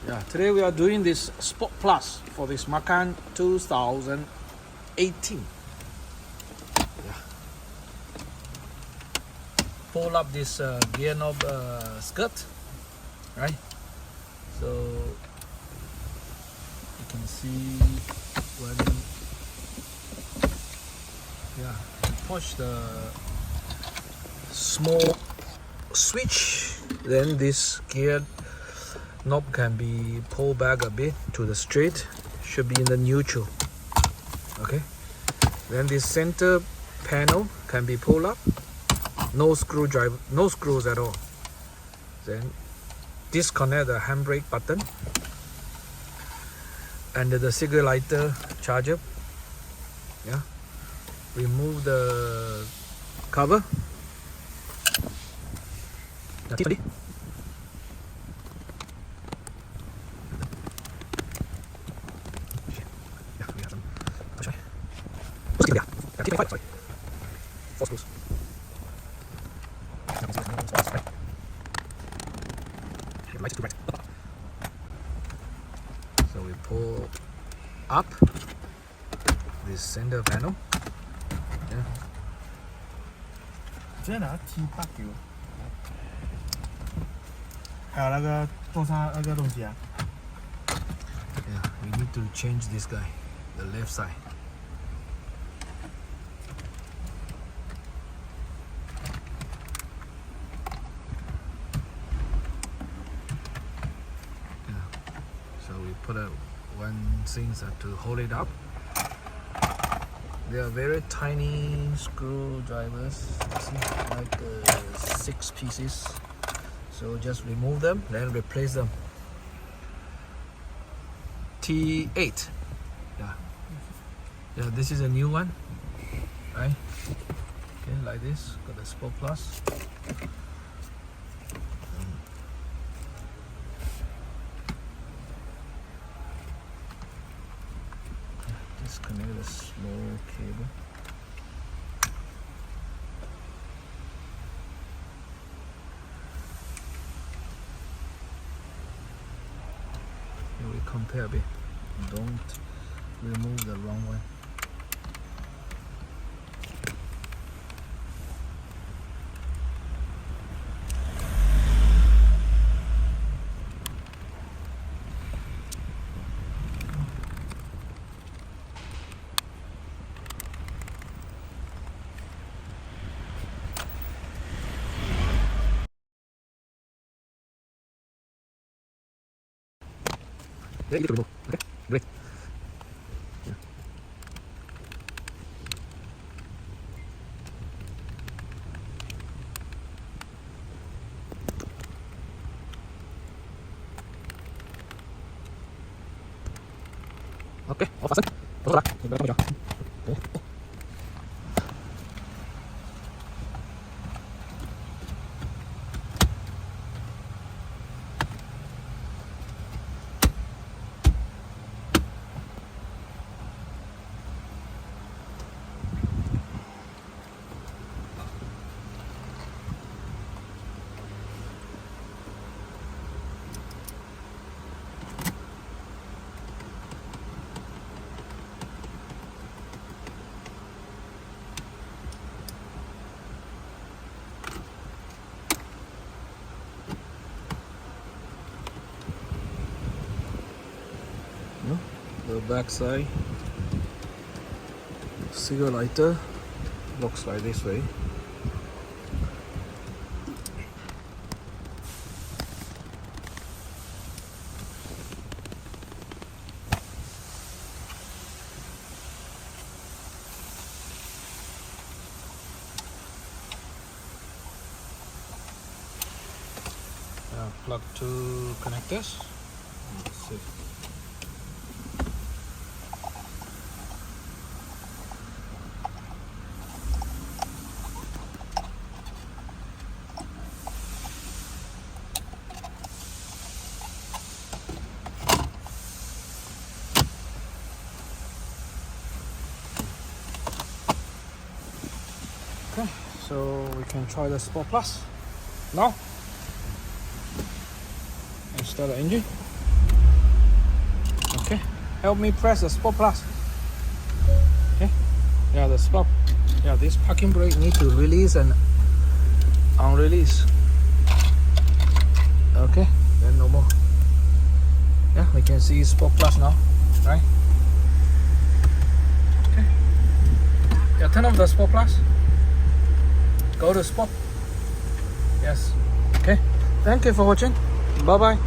Yeah, today we are doing this Sport Plus for this Macan 2018. Yeah. Pull up this gear knob skirt, right? So you can see when you push the small switch, then this gear knob can be pulled back a bit to the straight, should be in the neutral. Okay, then this center panel can be pulled up, no screwdriver, no screws at all. Then disconnect the handbrake button and the cigarette lighter charger. Yeah, remove the cover. So we pull up this center panel. Yeah. 这拿 T8 给我，还有那个坐上那个东西啊。 Yeah, we need to change this guy, the left side. Yeah, so we put one thing to hold it up. They are very tiny screwdrivers, see, like 6 pieces. So just remove them, then replace them. T8. Yeah, this is a new one, right? Okay, like this. Got the Sport Plus. Disconnect the small cable. We compare a bit. Don't remove the wrong one. Yeah, you need to remove. Okay, great. Yeah. Okay, all fasten. Tutup lah. Ini belakang aja. Okay. The back side cigarette lighter looks like this way. Plug 2 connectors. Let's see. Okay, so we can try the Sport Plus now. Start the engine. help me press the sport plus. Okay. Yeah, the sport. Yeah, this parking brake need to release and unrelease. Okay, then no more. Yeah, we can see sport plus now, right? Okay. Yeah, turn off the sport plus. Go to sport. Yes. Okay. Thank you for watching. Bye bye.